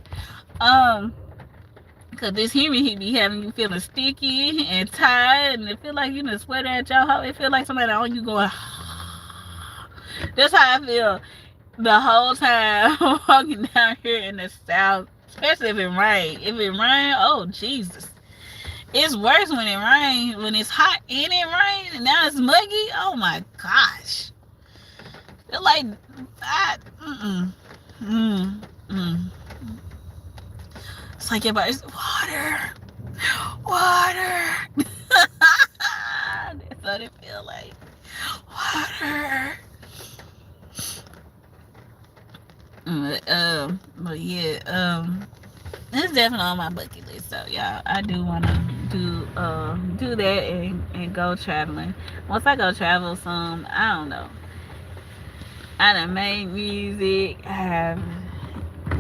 Um, Cause this humid heat be having you feeling sticky and tired, and it feel like you done sweat at your hoe. It feel like somebody on you going. That's how I feel the whole time walking down here in the south, especially if it rain. If it rain, oh Jesus, it's worse when it rain. When it's hot and it rain, and now it's muggy. Oh my gosh, feel like I. Mm, mm. It's like everybody's water. That's what it feel like. Water. But yeah, it's definitely on my bucket list. So y'all, I do wanna do that and go traveling. Once I go travel some, I don't know. I done made music. I have,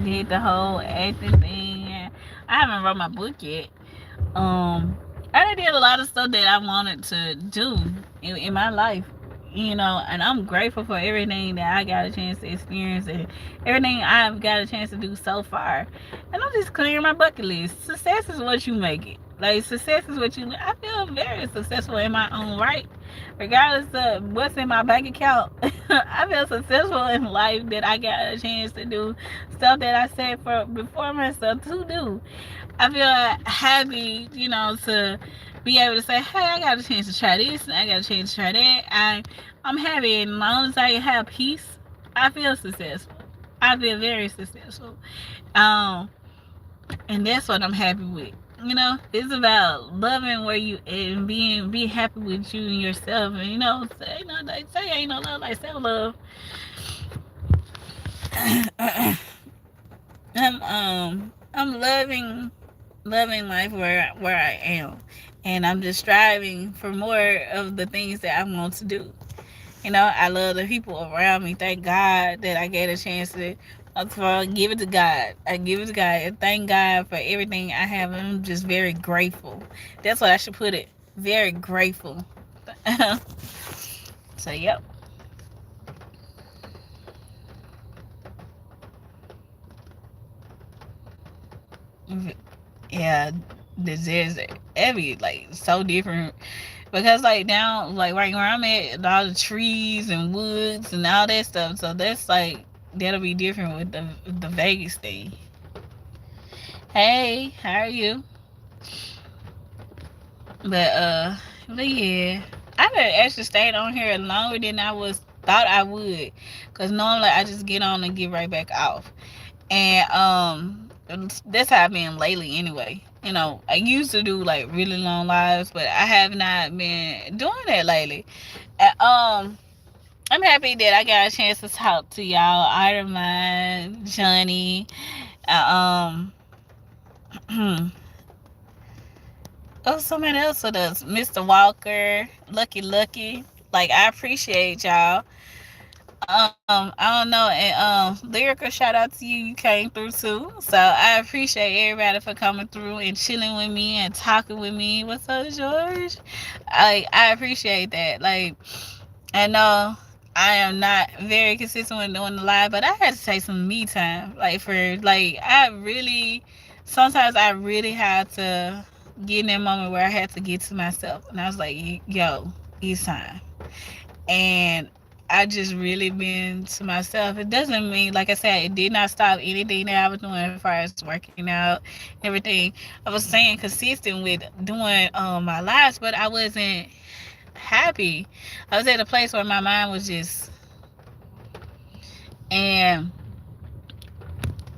did the whole acting thing. I haven't wrote my book yet. I done did a lot of stuff that I wanted to do in my life, and I'm grateful for everything that I got a chance to experience and everything I've got a chance to do so far. And I'm just clearing my bucket list. Success is what you make it. Like, success is what you. I feel very successful in my own right, regardless of what's in my bank account. I feel successful in life that I got a chance to do stuff that I said for before myself to do. I feel happy, to be able to say, hey, I got a chance to try this, and I got a chance to try that. I'm happy, and as long as I have peace, I feel successful. I feel very successful. Um, and that's what I'm happy with. It's about loving where you and being happy with you and yourself, and they say ain't no love like self love. I'm loving life where I am, and I'm just striving for more of the things that I want to do. I love the people around me. Thank God that I get a chance to. For give it to God. I give it to God and thank God for everything I have. I'm just very grateful. That's what I should put it. Very grateful. So yep. Yeah, this is every like so different because like down like right where I'm at, all the trees and woods and all that stuff. So that's like that'll be different with the Vegas thing. Hey, how are you? But but yeah, I've actually stayed on here longer than I was thought I would, cause normally I just get on and get right back off. And that's how I've been lately anyway. I used to do like really long lives, but I have not been doing that lately. And, I'm happy that I got a chance to talk to y'all, Iron Johnny, oh, somebody else with us, Mr. Walker, Lucky. Like, I appreciate y'all. I don't know, and Lyrical, shout out to you. You came through too, so I appreciate everybody for coming through and chilling with me and talking with me. What's up, George? I appreciate that. Like, I know I am not very consistent with doing the live, but I had to take some me time. Like, sometimes I really had to get in that moment where I had to get to myself, and I was like, yo, it's time. And I just really been to myself. It doesn't mean, like I said, it did not stop anything that I was doing as far as working out, everything. I was staying consistent with doing my lives, but I wasn't happy. I was at a place where my mind was just, and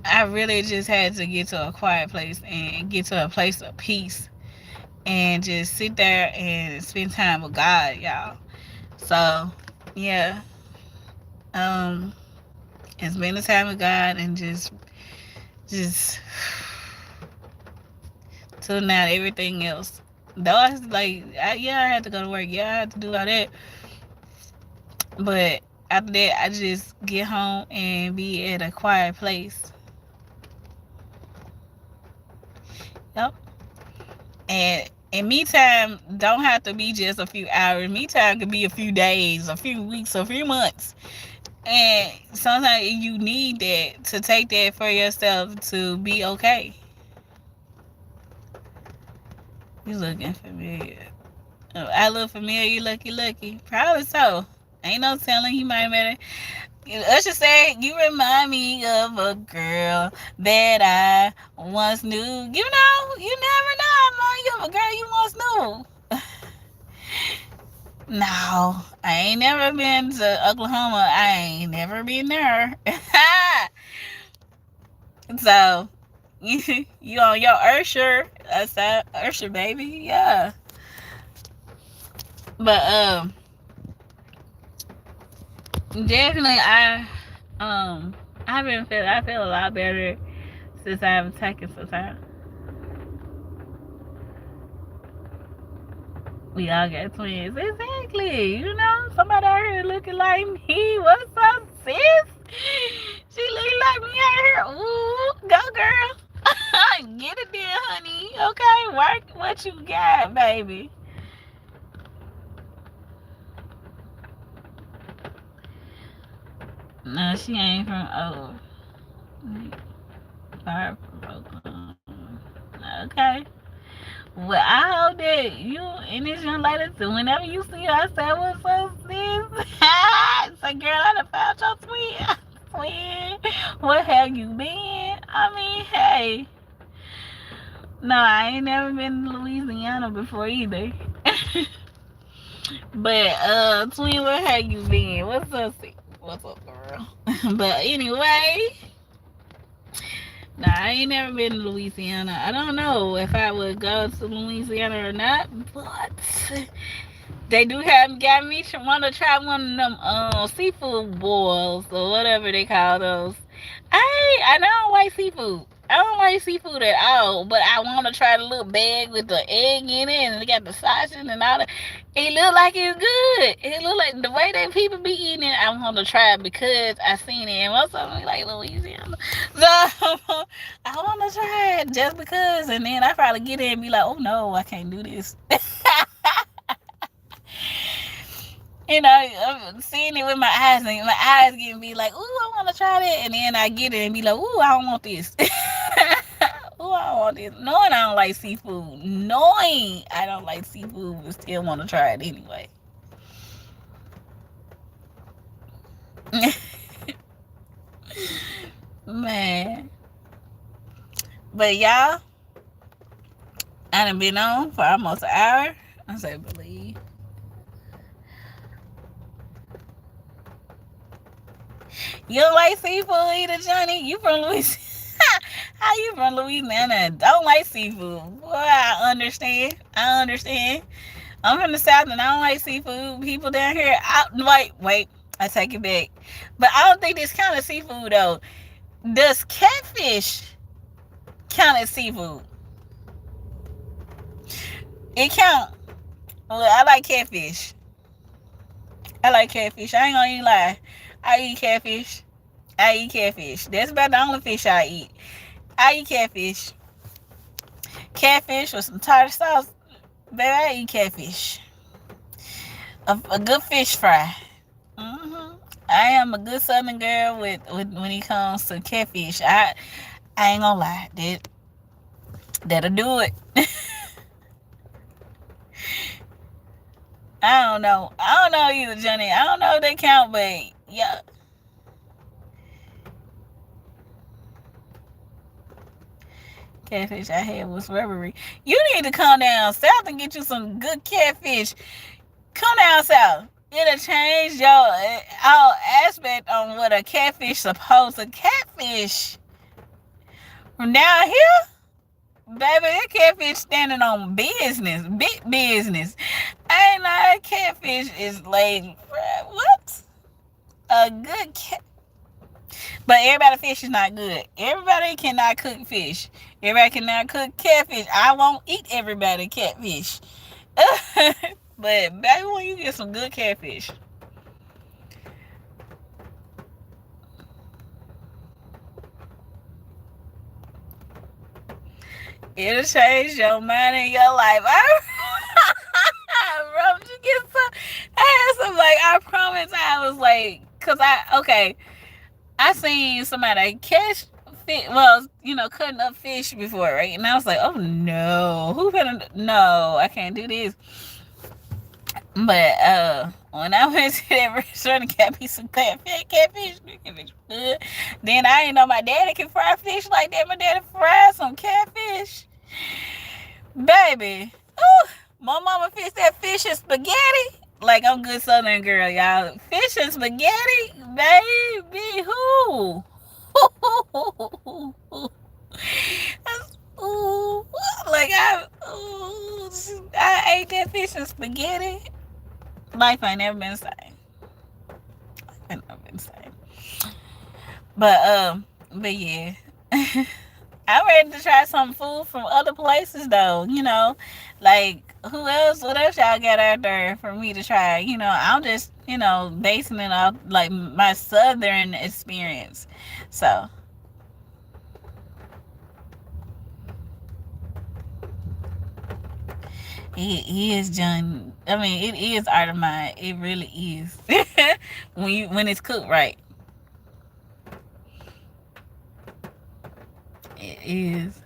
I really just had to get to a quiet place and get to a place of peace and just sit there and spend time with God, y'all. So, yeah. Um, it's been a time with God and just tune out everything else. Though I was like, yeah, I had to go to work. Yeah, I had to do all that. But after that, I just get home and be at a quiet place. Yep. And me time don't have to be just a few hours. Me time could be a few days, a few weeks, a few months. And sometimes you need that to take that for yourself to be okay. You looking familiar. I look familiar, you lucky. Probably so. Ain't no telling, he might have met her. Usher said, you remind me of a girl that I once knew. You never know. I remind you of a girl you once knew. No, I ain't never been to Oklahoma. I ain't never been there. So, you on your Usher. That's that Usher, baby. Yeah. But, definitely, I feel a lot better since I've taken some time. We all got twins. Exactly. Somebody out here looking like me. What's up, sis? She looking like me out here. Ooh, what you got, baby? No, she ain't from far from Oklahoma. Okay. Well, I hope that you and this young lady, so whenever you see her, I say, what's up, sis? Say, girl, I done found your twin. Twin, what have you been? I mean, hey. No, I ain't never been to Louisiana before either. But, twin, what have you been? What's up, sis? What's up, girl? But anyway, nah, I ain't never been to Louisiana. I don't know if I would go to Louisiana or not, but they do have got me want to try one of them seafood boils or whatever they call those. I don't like seafood. I don't like seafood at all, but I want to try the little bag with the egg in it and they got the sausage and all that. It look like it's good. It look like the way that people be eating it. I want to try it because I seen it and most of them be like Louisiana. So I want to try it just because, and then I probably get in and be like, oh no, I can't do this. You know, I'm seeing it with my eyes, and my eyes getting be like, ooh, I want to try that, and then I get it and be like, ooh, I don't want this. Ooh, I don't want this. Knowing I don't like seafood, knowing I don't like seafood, but still want to try it anyway. Man, but y'all, I done been on for almost an hour. I say believe. You don't like seafood either, Johnny? You from Louisiana? How you from Louisiana and don't like seafood? Boy, I understand. I understand. I'm from the South and I don't like seafood. People down here, wait, I take it back. But I don't think this count as seafood though. Does catfish count as seafood? It count. Well, I like catfish. I like catfish. I ain't gonna even lie. I eat catfish. I eat catfish. That's about the only fish I eat. I eat catfish. Catfish with some tartar sauce. Baby, I eat catfish. A good fish fry. I am a good Southern girl with when it comes to catfish. I ain't gonna lie. That'll do it. I don't know. I don't know either, Johnny. I don't know if they count, but yeah. Catfish I had was rubbery. You need to come down south and get you some good catfish. Come down south. It'll change your all aspect on what a catfish supposed to catfish. From down here, baby, that catfish standing on business, big business. I ain't know catfish is like what? A good cat. But everybody fish is not good. Everybody cannot cook fish. Everybody cannot cook catfish. I won't eat everybody catfish. But baby, when you get some good catfish, it'll change your mind and your life. Bro, you get some. I had some like I promise. I was like, cause I seen somebody catch fish. Well, cutting up fish before, right? And I was like, oh no, who gonna? No, I can't do this. But when I went to that restaurant and got me some catfish, good. Then I didn't know my daddy can fry fish like that. My daddy fried some catfish, baby. Ooh, my mama fixed that fish and spaghetti. Like I'm good Southern girl, y'all. Fish and spaghetti, baby. Who? Ooh, like I ate that fish and spaghetti. Life ain't never been the same. Life ain't never been the same. But yeah. I'm ready to try some food from other places though, like who else, what else y'all got out there for me to try? I'm just, basing it off like my Southern experience. So It is John. I mean, it is art of mine. It really is. When it's cooked right, it is.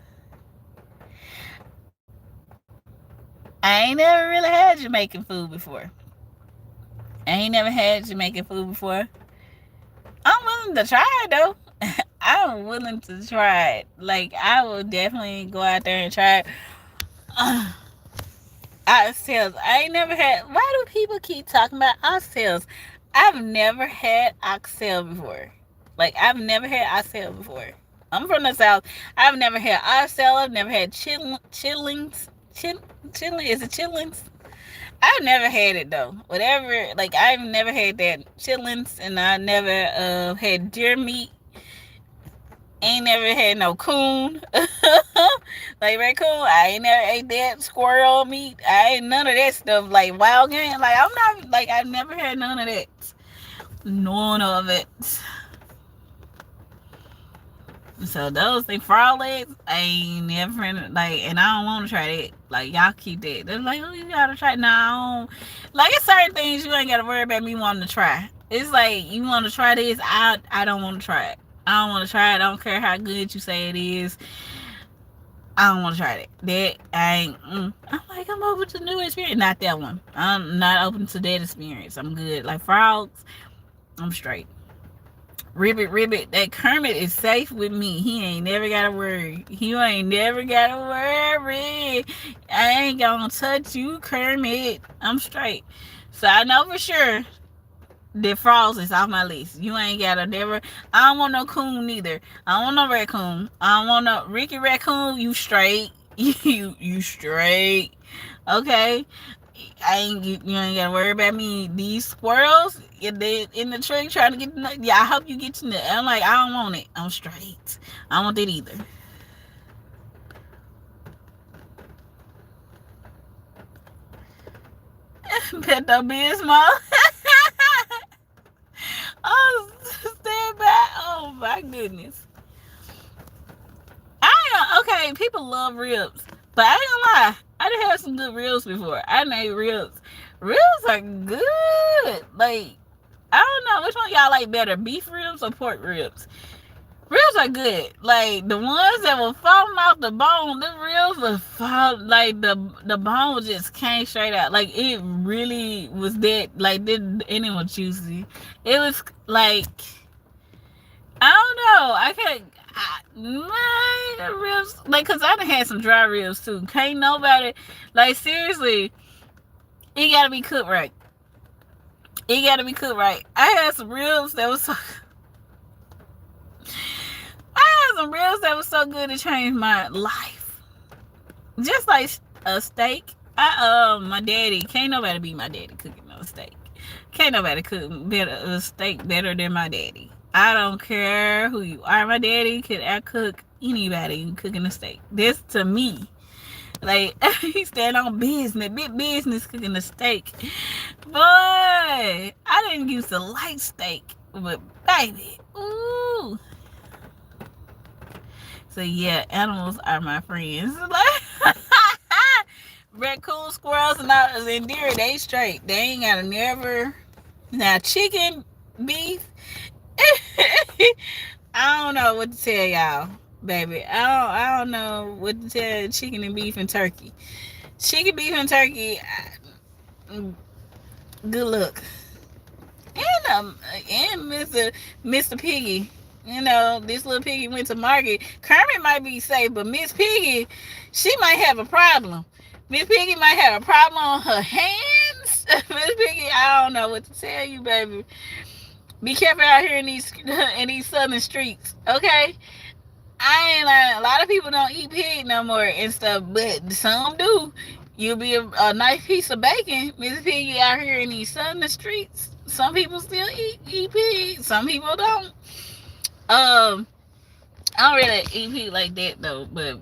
I ain't never really had Jamaican food before. I ain't never had Jamaican food before. I'm willing to try it though. I'm willing to try it. Like I will definitely go out there and try it. Oxtails. I ain't never had. Why do people keep talking about oxtails? I've never had oxtail before. Like I've never had oxtail before. I'm from the south. I've never had oxtail. I've never had chillings. Chilling is it chillings? I've never had it though. Whatever. Like I've never had that chillings, and I never had deer meat. Ain't never had no coon. Like raccoon, I ain't never ate that. Squirrel meat, I ain't none of that stuff. Like wild game, like I'm not, like I've never had none of that. None of it. So those things, frog legs, I ain't never like, and I don't want to try that. Like y'all keep that. They're like, oh, you gotta try. No, like it's certain things you ain't gotta worry about me wanting to try. It's like you want to try this, I don't want to try it. I don't want to try it. I don't care how good you say it is. I don't want to try that. That I ain't. I'm like, I'm open to new experience. Not that one. I'm not open to that experience. I'm good. Like frogs, I'm straight. Ribbit, that Kermit is safe with me. He ain't never gotta worry. You ain't never gotta worry. I ain't gonna touch you, Kermit. I'm straight. So I know for sure that frogs is off my list. You ain't gotta never. I don't want no coon neither. I don't want no raccoon. I don't want no Ricky Raccoon. You straight. You straight. Okay. You ain't gotta worry about me. These squirrels, they in the tree trying to get the nut. Yeah, I hope you get to nut. I'm like, I don't want it. I'm straight. I don't want it either. Pepto Bismol. Oh, stand back. Oh my goodness. Okay. People love ribs, but I ain't gonna lie. I done had some good ribs before. I made ribs. Ribs are good. Like I don't know which one y'all like better, beef ribs or pork ribs. Ribs are good. Like the ones that were falling off the bone, the ribs were fall like the bone just came straight out. Like it really was that like and it was juicy. It was like I don't know. I can't. The ribs, like, cause I done had some dry ribs too. Can't nobody, like, seriously, it gotta be cooked right. It gotta be cooked right. I had some ribs that was so. I had some ribs that was so good it changed my life. Just like a steak. My daddy, can't nobody beat my daddy cooking no steak. Can't nobody cook a steak better than my daddy. I don't care who you are. My daddy could outcook anybody cooking a steak. This to me. Like, he stand on business, big business cooking a steak. Boy, I didn't used to like steak, but baby, ooh. So yeah, animals are my friends. Like, raccoon, squirrels, and deer, they straight. They ain't gotta never. Now chicken, beef. I don't know what to tell y'all, baby. I don't know what to tell chicken and beef and turkey. Chicken, beef, and turkey. Good luck. And Mr. Piggy. You know, this little piggy went to market. Kermit might be safe, but Miss Piggy, she might have a problem. Miss Piggy might have a problem on her hands. Miss Piggy, I don't know what to tell you, baby. Be careful out here in these southern streets, okay? I ain't like a lot of people don't eat pig no more and stuff, but some do. You'll be a nice piece of bacon, Miss Piggy, out here in these southern streets. Some people still eat pig. Some people don't. I don't really eat pig like that though, but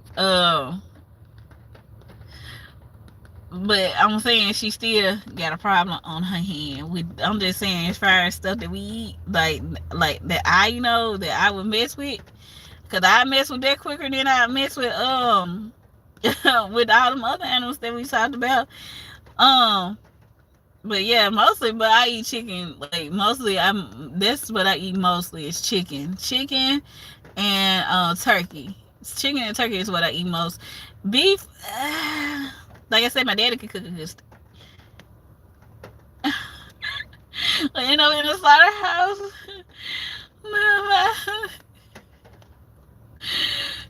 I'm saying she still got a problem on her hand. I'm just saying as far as stuff that we eat, like that that I would mess with, cause I mess with that quicker than I mess with with all them other animals that we talked about. Um, but yeah, mostly. But I eat chicken. Like mostly, that's what I eat mostly is chicken and turkey. Chicken and turkey is what I eat most. Beef, like I said, my daddy could cook a good. In the slaughterhouse,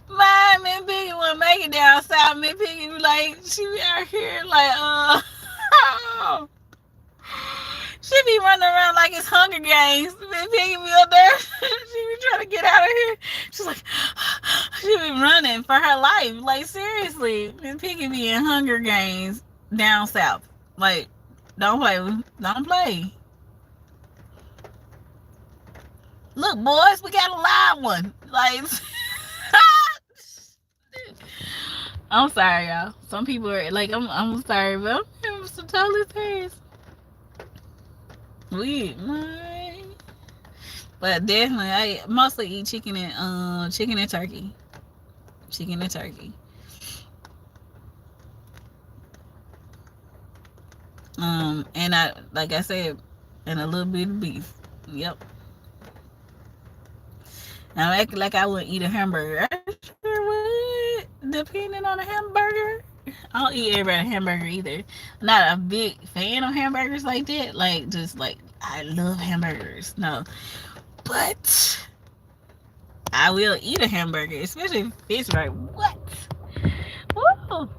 my Miss Piggy wouldn't make it down south. Miss Piggy be like, she be out here like, she be running around like it's Hunger Games. Miss Piggy be up there. She be trying to get out of here. She's like, she be running for her life. Like, seriously. Miss Piggy be in Hunger Games down south. Like, don't play. Don't play. Look, boys, we got a live one. Like, I'm sorry, y'all. Some people are like, I'm sorry, but I'm so totally serious. But definitely, I mostly eat chicken and turkey. Chicken and turkey. And I, like I said, and a little bit of beef. Yep. Now, acting like I wouldn't eat a hamburger. I sure would, depending on the hamburger. I don't eat everybody a hamburger either. I'm not a big fan of hamburgers like that. Like, just like, I love hamburgers. No. But I will eat a hamburger, especially if it's right. What? Woo!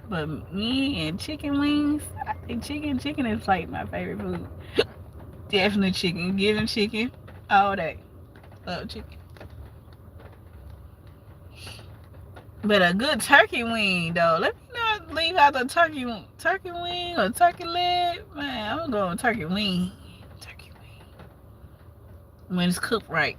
But me and chicken wings, I think chicken is like my favorite food. Definitely chicken. Giving chicken all day. Love chicken. But a good turkey wing though. Let me not leave out the turkey wing or turkey leg. Man, I'm going turkey wing. Turkey wing. When it's cooked right.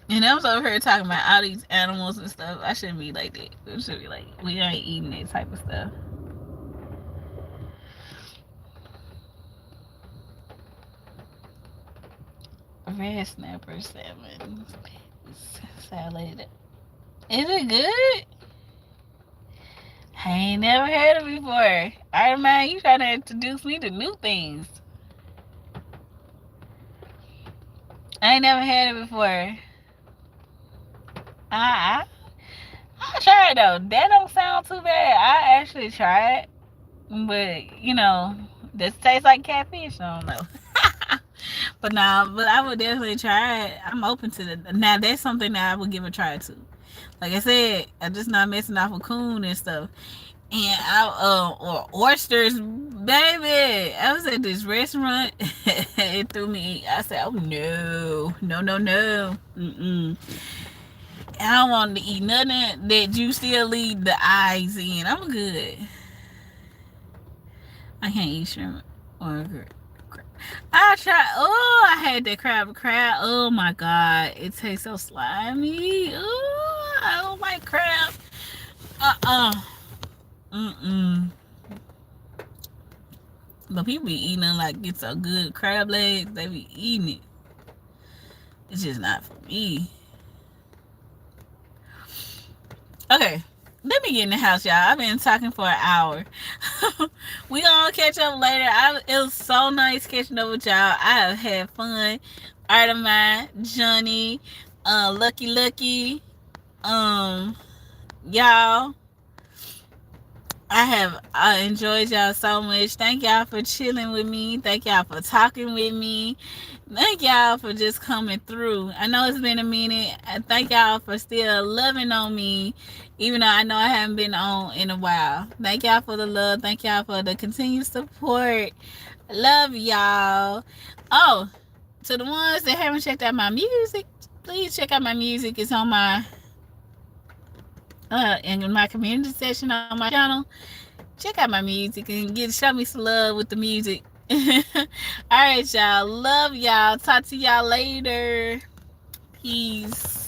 And I was over here talking about all these animals and stuff. I shouldn't be like that. It should be like, we ain't eating that type of stuff. Red snapper salmon salad. Is it good? I ain't never heard it before. Alright, man, you trying to introduce me to new things. I ain't never had it before. I tried though. That don't sound too bad. I actually tried, but this tastes like catfish. I don't know. But I would definitely try it. I'm open to it. Now that's something that I would give a try to. Like I said, I'm just not messing off with coon and stuff. And or oysters, baby. I was at this restaurant. It threw me. I said, "Oh no, no, no, no, mm-mm." I don't want to eat nothing that you still leave the eyes in. I'm good. I can't eat shrimp or crab. I tried. Oh, I had that crab. Oh my god, it tastes so slimy. Oh, I don't like crab. Mm-mm. But people be eating it like it's a good crab leg. They be eating it. It's just not for me. Okay, let me get in the house, y'all. I've been talking for an hour. We gonna catch up later. It was so nice catching up with y'all. I have had fun. Art of mine, Johnny, Lucky, y'all. I enjoyed y'all so much. Thank y'all for chilling with me. Thank y'all for talking with me. Thank y'all for just coming through. I know it's been a minute. Thank y'all for still loving on me, even though I know I haven't been on in a while. Thank y'all for the love. Thank y'all for the continued support. Love y'all. Oh, to the ones that haven't checked out my music, please check out my music. It's on my in my community section on my channel. Check out my music and show me some love with the music. Alright, y'all. Love y'all. Talk to y'all later. Peace.